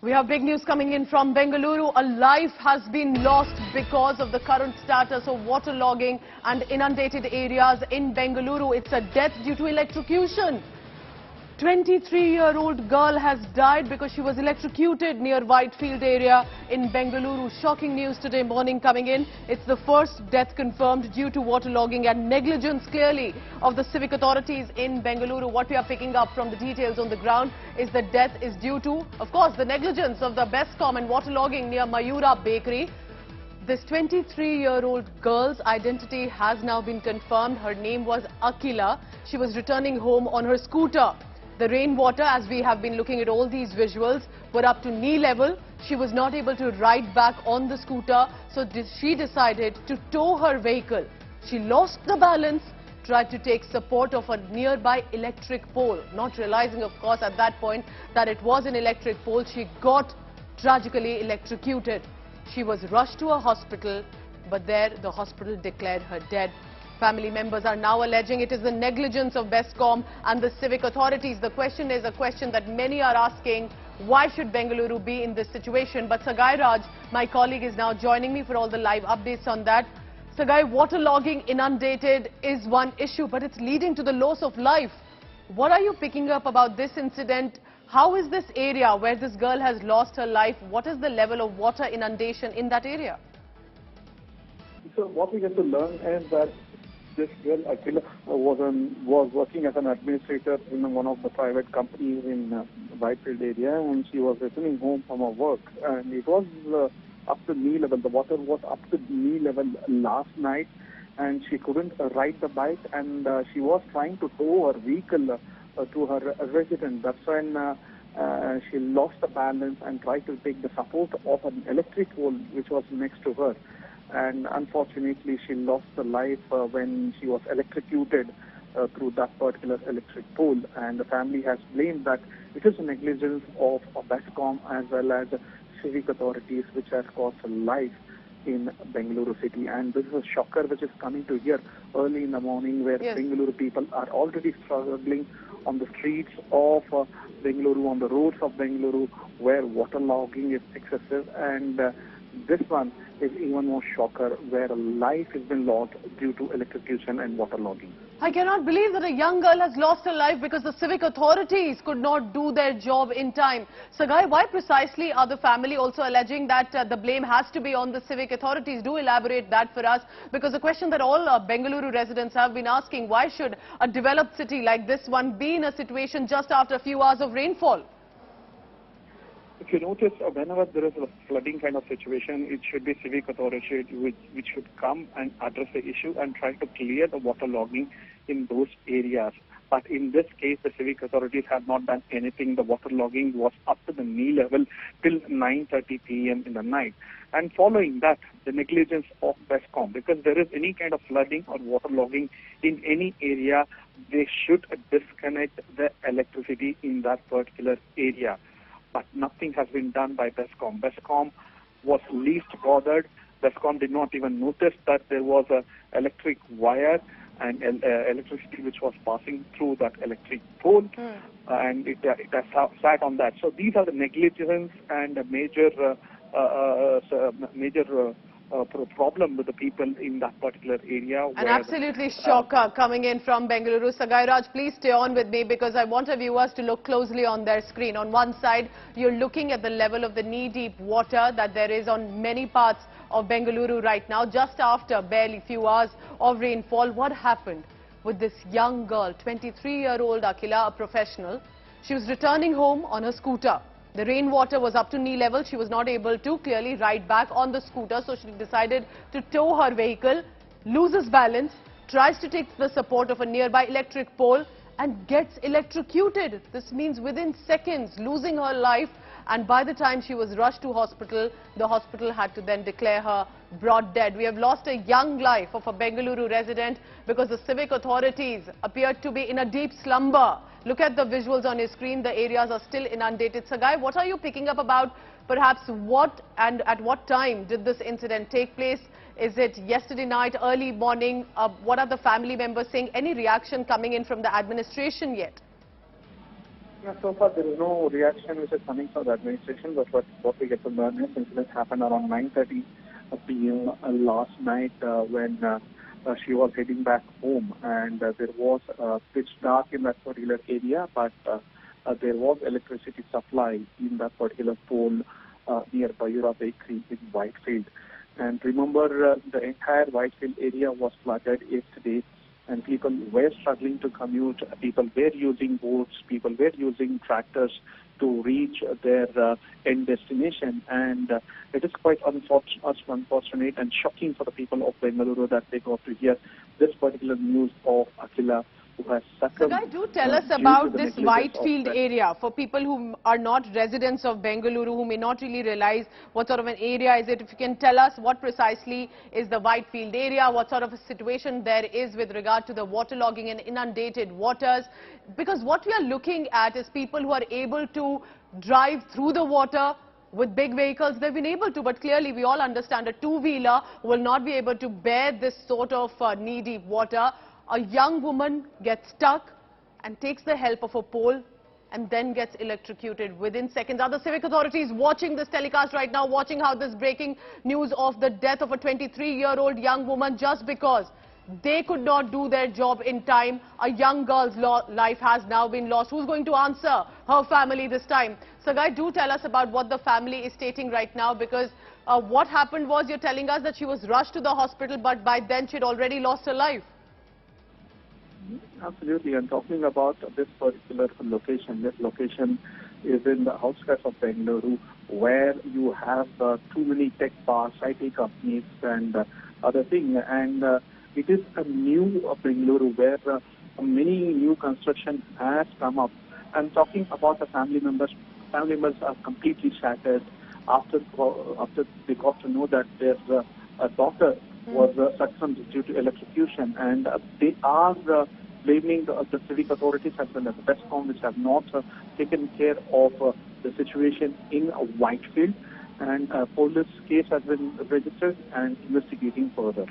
We have big news coming in from Bengaluru. A life has been lost because of the current status of waterlogging and inundated areas in Bengaluru. It's a death due to electrocution. 23-year-old girl has died because she was electrocuted near Whitefield area in Bengaluru. Shocking news today morning coming in. It's the first death confirmed due to waterlogging and negligence clearly of the civic authorities in Bengaluru. What we are picking up from the details on the ground is that death is due to, of course, the negligence of the BESCOM and waterlogging near Mayura Bakery. This 23-year-old girl's identity has now been confirmed. Her name was Akila. She was returning home on her scooter. The rainwater, as we have been looking at all these visuals, were up to knee level. She was not able to ride back on the scooter, so she decided to tow her vehicle. She lost the balance, tried to take support of a nearby electric pole. Not realizing, of course, at that point that it was an electric pole, she got tragically electrocuted. She was rushed to a hospital, but there the hospital declared her dead. Family members are now alleging it is the negligence of BESCOM and the civic authorities. The question is a question that many are asking, why should Bengaluru be in this situation? But Sagai Raj, my colleague, is now joining me for all the live updates on that. Sagai, waterlogging inundated is one issue, but it's leading to the loss of life. What are you picking up about this incident? How is this area where this girl has lost her life? What is the level of water inundation in that area? So what we get to learn is that this girl Akila was working as an administrator in one of the private companies in Whitefield area, and she was returning home from her work. And it was up to knee level. The water was up to knee level last night, and she couldn't ride the bike, and she was trying to tow her vehicle to her residence. That's when she lost the balance and tried to take the support of an electric pole which was next to her. And unfortunately, she lost her life when she was electrocuted through that particular electric pole. And the family has blamed that it is a negligence of BESCOM as well as civic authorities which has cost life in Bengaluru city. And this is a shocker which is coming to here early in the morning, where Yes. Bengaluru people are already struggling on the streets of Bengaluru, on the roads of Bengaluru, where waterlogging is excessive. And this one is even more shocker, where a life has been lost due to electrocution and waterlogging. I cannot believe that a young girl has lost her life because the civic authorities could not do their job in time. Sagai, why precisely are the family also alleging that the blame has to be on the civic authorities? Do elaborate that for us, because the question that all Bengaluru residents have been asking, why should a developed city like this one be in a situation just after a few hours of rainfall? If you notice, whenever there is a flooding kind of situation, it should be civic authority which should come and address the issue and try to clear the waterlogging in those areas. But in this case, the civic authorities have not done anything. The waterlogging was up to the knee level till 9:30 p.m. in the night. And following that, the negligence of BESCOM, because there is any kind of flooding or waterlogging in any area, they should disconnect the electricity in that particular area. But nothing has been done by BESCOM. BESCOM was least bothered. BESCOM did not even notice that there was an electric wire and electricity which was passing through that electric pole, and it has sat on that. So these are the negligence and a major problem with the people in that particular area. An absolutely shocker coming in from Bengaluru. Sagai Raj, please stay on with me, because I want our viewers to look closely on their screen. On one side, you're looking at the level of the knee-deep water that there is on many parts of Bengaluru right now, just after barely few hours of rainfall. What happened with this young girl, 23-year-old Akila, a professional? She was returning home on her scooter. The rainwater was up to knee level. She was not able to clearly ride back on the scooter, so she decided to tow her vehicle, loses balance, tries to take the support of a nearby electric pole and gets electrocuted. This means within seconds losing her life, and by the time she was rushed to hospital, the hospital had to then declare her brought dead. We have lost a young life of a Bengaluru resident because the civic authorities appeared to be in a deep slumber. Look at the visuals on your screen. The areas are still inundated. Sagai, what are you picking up about perhaps what and at what time did this incident take place? Is it yesterday night, early morning? What are the family members saying? Any reaction coming in from the administration yet? Yeah, so far there is no reaction which is coming from the administration, but what we get to learn is incident happened around 9:30 p.m. Last night when she was heading back home, and there was pitch dark in that particular area, but there was electricity supply in that particular pole near Bayura Bakery in Whitefield. And remember, the entire Whitefield area was flooded yesterday, and people were struggling to commute. People were using boats, people were using tractors to reach their end destination. And it is quite unfortunate and shocking for the people of Bengaluru that they got to hear this particular news of Akhila, who has succumbed. Guy, do tell us about this Whitefield area for people who are not residents of Bengaluru, who may not really realize what sort of an area is it. If you can tell us what precisely is the Whitefield area, what sort of a situation there is with regard to the waterlogging and inundated waters. Because what we are looking at is people who are able to drive through the water with big vehicles. They've been able to, but clearly we all understand a two-wheeler will not be able to bear this sort of knee-deep water. A young woman gets stuck and takes the help of a pole and then gets electrocuted within seconds. Are the civic authorities watching this telecast right now, watching how this breaking news of the death of a 23-year-old young woman just because they could not do their job in time? A young girl's life has now been lost. Who's going to answer her family this time? So, Guy, do tell us about what the family is stating right now, because what happened was, you're telling us that she was rushed to the hospital, but by then she'd already lost her life. Absolutely. I'm talking about this particular location. This location is in the outskirts of Bengaluru, where you have too many tech parks, IT companies and other things. And it is a new Bengaluru where many new construction has come up. I'm talking about the family members. Family members are completely shattered after they got to know that their a daughter was succumbed due to electrocution, and they are blaming the civic authorities as well as the BESCOM, which have not taken care of the situation in Whitefield, and police case has been registered and investigating further.